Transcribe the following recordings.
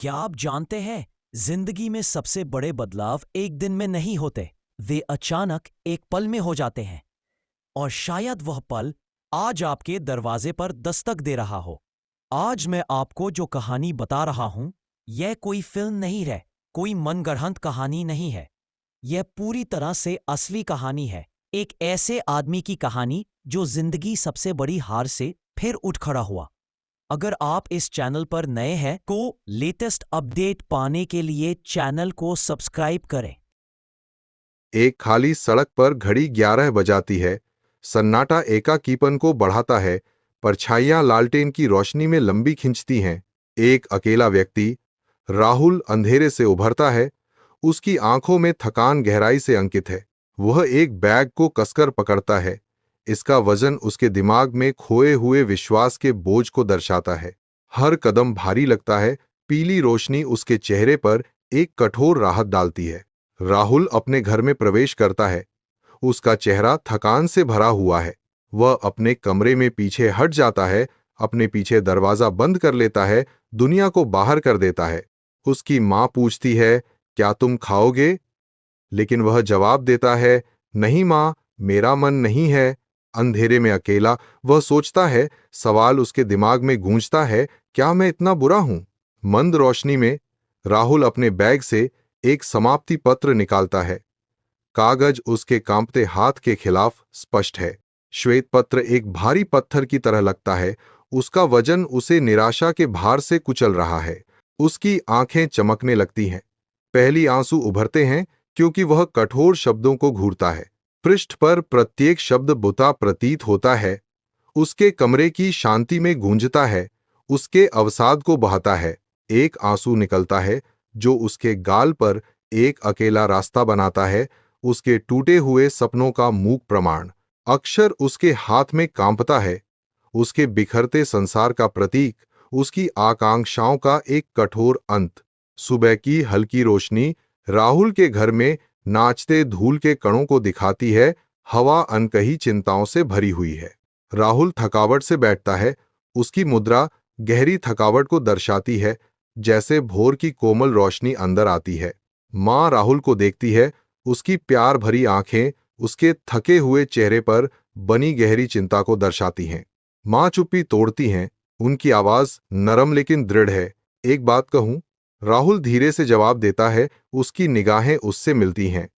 क्या आप जानते हैं, जिंदगी में सबसे बड़े बदलाव एक दिन में नहीं होते। वे अचानक एक पल में हो जाते हैं। और शायद वह पल आज आपके दरवाजे पर दस्तक दे रहा हो। आज मैं आपको जो कहानी बता रहा हूं, यह कोई फिल्म नहीं है, कोई मनगढ़ंत कहानी नहीं है। यह पूरी तरह से असली कहानी है। एक ऐसे आदमी की कहानी जो जिंदगी सबसे बड़ी हार से फिर उठ खड़ा हुआ। अगर आप इस चैनल पर नए हैं तो लेटेस्ट अपडेट पाने के लिए चैनल को सब्सक्राइब करें। एक खाली सड़क पर घड़ी 11 बजाती है। सन्नाटा एकाकीपन को बढ़ाता है। परछाइयां लालटेन की रोशनी में लंबी खिंचती हैं। एक अकेला व्यक्ति, राहुल, अंधेरे से उभरता है। उसकी आंखों में थकान गहराई से अंकित है। वह एक बैग को कसकर पकड़ता है। इसका वजन उसके दिमाग में खोए हुए विश्वास के बोझ को दर्शाता है। हर कदम भारी लगता है। पीली रोशनी उसके चेहरे पर एक कठोर राहत डालती है। राहुल अपने घर में प्रवेश करता है। उसका चेहरा थकान से भरा हुआ है। वह अपने कमरे में पीछे हट जाता है, अपने पीछे दरवाजा बंद कर लेता है, दुनिया को बाहर कर देता है। उसकी मां पूछती है, क्या तुम खाओगे? लेकिन वह जवाब देता है, नहीं मां, मेरा मन नहीं है। अंधेरे में अकेला वह सोचता है, सवाल उसके दिमाग में गूंजता है, क्या मैं इतना बुरा हूं? मंद रोशनी में राहुल अपने बैग से एक समाप्ति पत्र निकालता है। कागज उसके कांपते हाथ के खिलाफ स्पष्ट है। श्वेत पत्र एक भारी पत्थर की तरह लगता है। उसका वजन उसे निराशा के भार से कुचल रहा है। उसकी आंखें चमकने लगती हैं। पहली आंसू उभरते हैं क्योंकि वह कठोर शब्दों को घूरता है। पृष्ठ पर प्रत्येक शब्द बुता प्रतीत होता है। उसके कमरे की शांति में गूंजता है, उसके अवसाद को बहाता है। एक आंसू निकलता है जो उसके गाल पर एक अकेला रास्ता बनाता है, उसके टूटे हुए सपनों का मूक प्रमाण। अक्षर उसके हाथ में कांपता है, उसके बिखरते संसार का प्रतीक, उसकी आकांक्षाओं का एक कठोर अंत। सुबह की हल्की रोशनी राहुल के घर में नाचते धूल के कणों को दिखाती है। हवा अनकही चिंताओं से भरी हुई है। राहुल थकावट से बैठता है। उसकी मुद्रा गहरी थकावट को दर्शाती है, जैसे भोर की कोमल रोशनी अंदर आती है। मां राहुल को देखती है। उसकी प्यार भरी आंखें उसके थके हुए चेहरे पर बनी गहरी चिंता को दर्शाती हैं। मां चुप्पी तोड़ती हैं। उनकी आवाज नरम लेकिन दृढ़ है। एक बात कहूं? राहुल धीरे से जवाब देता है। उसकी निगाहें उससे मिलती हैं।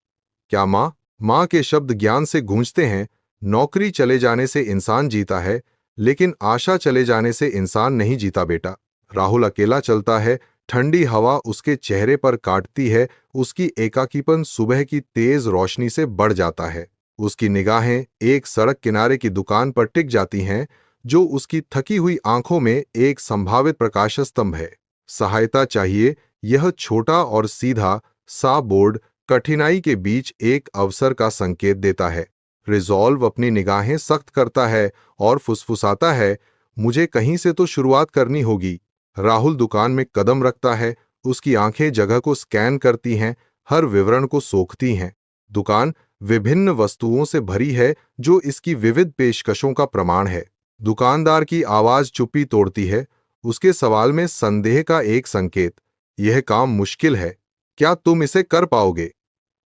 क्या मां? मां के शब्द ज्ञान से गूंजते हैं। नौकरी चले जाने से इंसान जीता है, लेकिन आशा चले जाने से इंसान नहीं जीता बेटा। राहुल अकेला चलता है। ठंडी हवा उसके चेहरे पर काटती है। उसकी एकाकीपन सुबह की तेज रोशनी से बढ़ जाता है। उसकी निगाहें एक सड़क किनारे की दुकान पर टिक जाती हैं, जो उसकी थकी हुई आंखों में एक संभावित प्रकाश स्तंभ है। सहायता चाहिए, यह छोटा और सीधा सा बोर्ड कठिनाई के बीच एक अवसर का संकेत देता है। रिजॉल्व अपनी निगाहें सख्त करता है और फुसफुसाता है, मुझे कहीं से तो शुरुआत करनी होगी। राहुल दुकान में कदम रखता है। उसकी आंखें जगह को स्कैन करती हैं, हर विवरण को सोखती हैं। दुकान विभिन्न वस्तुओं से भरी है, जो इसकी विविध पेशकशों का प्रमाण है। दुकानदार की आवाज चुप्पी तोड़ती है। उसके सवाल में संदेह का एक संकेत, यह काम मुश्किल है, क्या तुम इसे कर पाओगे?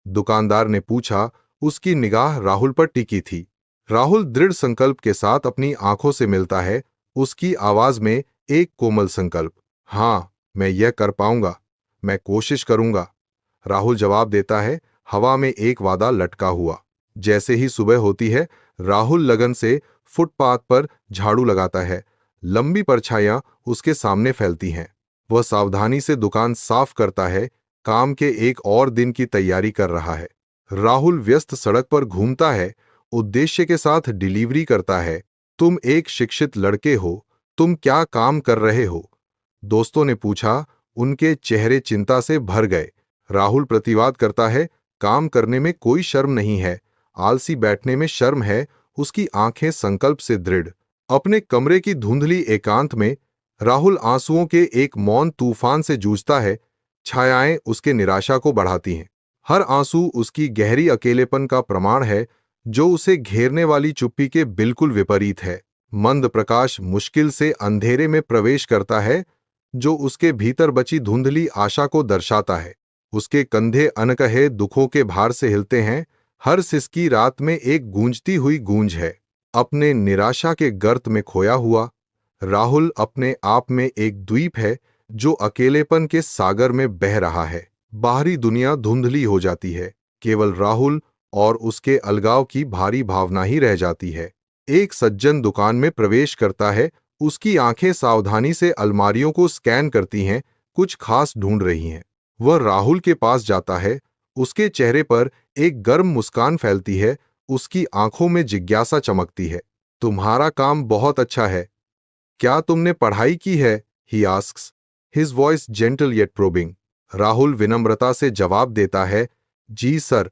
दुकानदार ने पूछा। उसकी निगाह राहुल पर टिकी थी। राहुल दृढ़ संकल्प के साथ अपनी आंखों से मिलता है। उसकी आवाज में एक कोमल संकल्प, हां, मैं यह कर पाऊंगा, मैं कोशिश करूंगा। राहुल जवाब देता है, हवा में एक वादा लटका हुआ। जैसे ही सुबह होती है, राहुल लगन से फुटपाथ पर झाड़ू लगाता है। लंबी परछाइयां उसके सामने फैलती हैं। वह सावधानी से दुकान साफ करता है, काम के एक और दिन की तैयारी कर रहा है। राहुल व्यस्त सड़क पर घूमता है, उद्देश्य के साथ डिलीवरी करता है। तुम एक शिक्षित लड़के हो, तुम क्या काम कर रहे हो? दोस्तों ने पूछा। उनके चेहरे चिंता से भर गए। राहुल प्रतिवाद करता है, काम करने में कोई शर्म नहीं है, आलसी बैठने में शर्म है। उसकी आंखें संकल्प से दृढ़। अपने कमरे की धुंधली एकांत में राहुल आंसुओं के एक मौन तूफान से जूझता है। छायाएं उसके निराशा को बढ़ाती हैं। हर आंसू उसकी गहरी अकेलेपन का प्रमाण है, जो उसे घेरने वाली चुप्पी के बिल्कुल विपरीत है। मंद प्रकाश मुश्किल से अंधेरे में प्रवेश करता है। जो उसके भीतर बची धुंधली आशा को दर्शाता है। उसके कंधे अनकहे दुखों के भार से हिलते हैं, हर सिसकी रात में एक गूंजती हुई गूंज है। अपने निराशा के गर्त में खोया हुआ राहुल अपने आप में एक द्वीप है जो अकेलेपन के सागर में बह रहा है। बाहरी दुनिया धुंधली हो जाती है, केवल राहुल और उसके अलगाव की भारी भावना ही रह जाती है। एक सज्जन दुकान में प्रवेश करता है, उसकी आंखें सावधानी से अलमारियों को स्कैन करती हैं, कुछ खास ढूंढ रही हैं। वह राहुल के पास जाता है, उसके चेहरे पर एक गर्म मुस्कान फैलती है, उसकी आंखों में जिज्ञासा चमकती है। तुम्हारा काम बहुत अच्छा है, क्या तुमने पढ़ाई की है? ही asks, his voice gentle yet probing. Rahul विनम्रता से जवाब देता है, जी सर,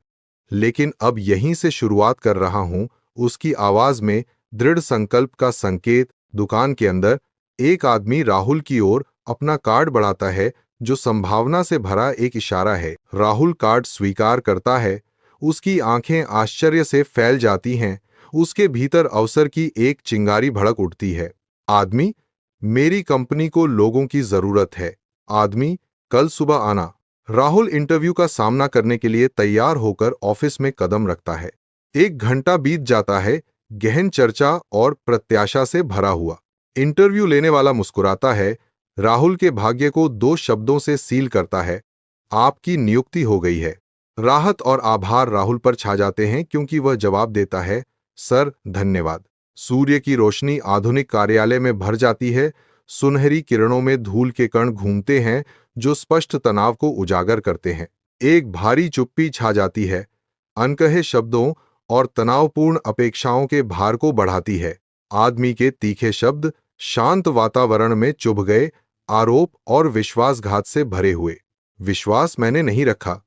लेकिन अब यहीं से शुरुआत कर रहा हूं। उसकी आवाज में दृढ़ संकल्प का संकेत। दुकान के अंदर एक आदमी राहुल की ओर अपना कार्ड बढ़ाता है, जो संभावना से भरा एक इशारा है। राहुल कार्ड स्वीकार करता है, उसकी आंखें आश्चर्य से फैल जाती हैं, उसके भीतर अवसर की एक चिंगारी भड़क उठती है। आदमी, मेरी कंपनी को लोगों की जरूरत है। आदमी, कल सुबह आना। राहुल इंटरव्यू का सामना करने के लिए तैयार होकर ऑफिस में कदम रखता है। 1 घंटा बीत जाता है, गहन चर्चा और प्रत्याशा से भरा हुआ। इंटरव्यू लेने वाला मुस्कुराता है, राहुल के भाग्य को 2 शब्दों से सील करता है, आपकी नियुक्ति हो गई है। राहत और आभार राहुल पर छा जाते हैं, क्योंकि वह जवाब देता है, सर धन्यवाद। सूर्य की रोशनी आधुनिक कार्यालय में भर जाती है, सुनहरी किरणों में धूल के कण घूमते हैं जो स्पष्ट तनाव को उजागर करते हैं। एक भारी चुप्पी छा जाती है, अनकहे शब्दों और तनावपूर्ण अपेक्षाओं के भार को बढ़ाती है। आदमी के तीखे शब्द शांत वातावरण में चुभ गए, आरोप और विश्वासघात से भरे हुए। विश्वास मैंने नहीं रखा,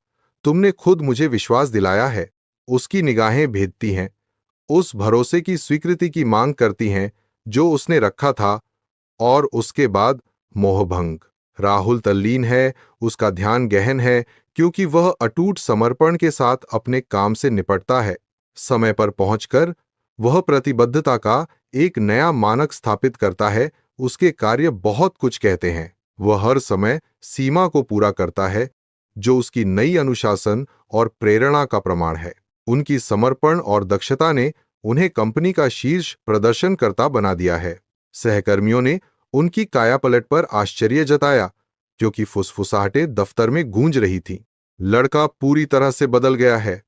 तुमने खुद मुझे विश्वास दिलाया है। उसकी निगाहें भेदती हैं, उस भरोसे की स्वीकृति की मांग करती हैं जो उसने रखा था। और उसके बाद मोहभंग। राहुल तल्लीन है, उसका ध्यान गहन है, क्योंकि वह अटूट समर्पण के साथ अपने काम से निपटता है। समय पर पहुंचकर वह प्रतिबद्धता का एक नया मानक स्थापित करता है। उसके कार्य बहुत कुछ कहते हैं। वह हर समय सीमा को पूरा करता है, जो उसकी नई अनुशासन और प्रेरणा का प्रमाण है। उनकी समर्पण और दक्षता ने उन्हें कंपनी का शीर्ष प्रदर्शनकर्ता बना दिया है। सहकर्मियों ने उनकी कायापलट पर आश्चर्य जताया, क्योंकि फुसफुसाहटें दफ्तर में गूंज रही थीं। लड़का पूरी तरह से बदल गया है,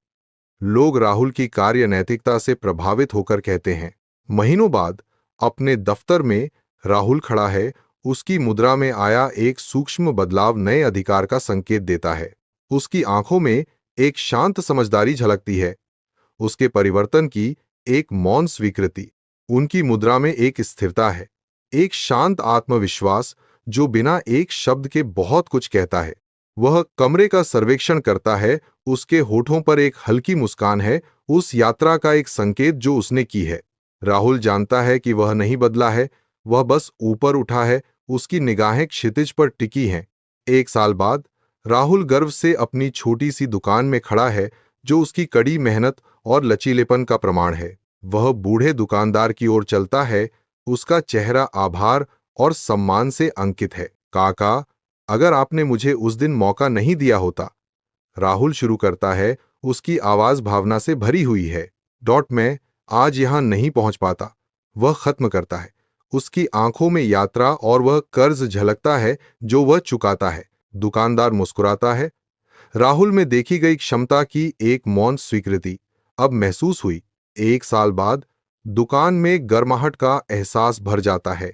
लोग राहुल की कार्य नैतिकता से प्रभावित होकर कहते हैं। महीनों बाद अपने दफ्तर में राहुल खड़ा है, उसकी मुद्रा में आया एक सूक्ष्म बदलाव नए अधिकार का संकेत देता है। उसकी आंखों में एक शांत समझदारी झलकती है, उसके परिवर्तन की एक मौन स्वीकृति। उनकी मुद्रा में एक स्थिरता है, एक शांत आत्मविश्वास जो बिना एक शब्द के बहुत कुछ कहता है। वह कमरे का सर्वेक्षण करता है, उसके होठों पर एक हल्की मुस्कान है, उस यात्रा का एक संकेत जो उसने की है। राहुल जानता है कि वह नहीं बदला है, वह बस ऊपर उठा है, उसकी निगाहें क्षितिज पर टिकी हैं। 1 साल बाद राहुल गर्व से अपनी छोटी सी दुकान में खड़ा है, जो उसकी कड़ी मेहनत और लचीलेपन का प्रमाण है। वह बूढ़े दुकानदार की ओर चलता है, उसका चेहरा आभार और सम्मान से अंकित है। काका, अगर आपने मुझे उस दिन मौका नहीं दिया होता, राहुल शुरू करता है, उसकी आवाज भावना से भरी हुई है। मैं आज यहां नहीं पहुंच पाता, वह खत्म करता है। उसकी आंखों में यात्रा और वह कर्ज झलकता है जो वह चुकाता है। दुकानदार मुस्कुराता है। राहुल में देखी गई क्षमता की एक मौन स्वीकृति अब महसूस हुई। 1 साल बाद दुकान में गर्माहट का एहसास भर जाता है।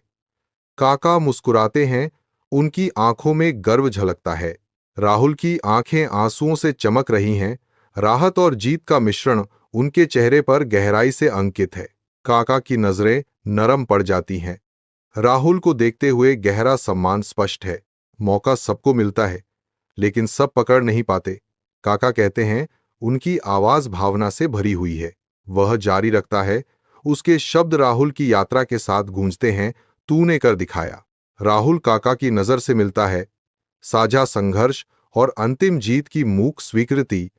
काका मुस्कुराते हैं, उनकी आंखों में गर्व झलकता है। राहुल की आंखें आंसुओं से चमक रही हैं, राहत और जीत का मिश्रण उनके चेहरे पर गहराई से अंकित है। काका की नजरें नरम पड़ जाती हैं। राहुल को देखते हुए गहरा सम्मान स्पष्ट है। मौका सबको मिलता है, लेकिन सब पकड़ नहीं पाते, काका कहते हैं। उनकी आवाज भावना से भरी हुई है। वह जारी रखता है, उसके शब्द राहुल की यात्रा के साथ गूंजते हैं, तूने कर दिखाया। राहुल काका की नजर से मिलता है। साझा संघर्ष और अंतिम जीत की मूक स्वीकृति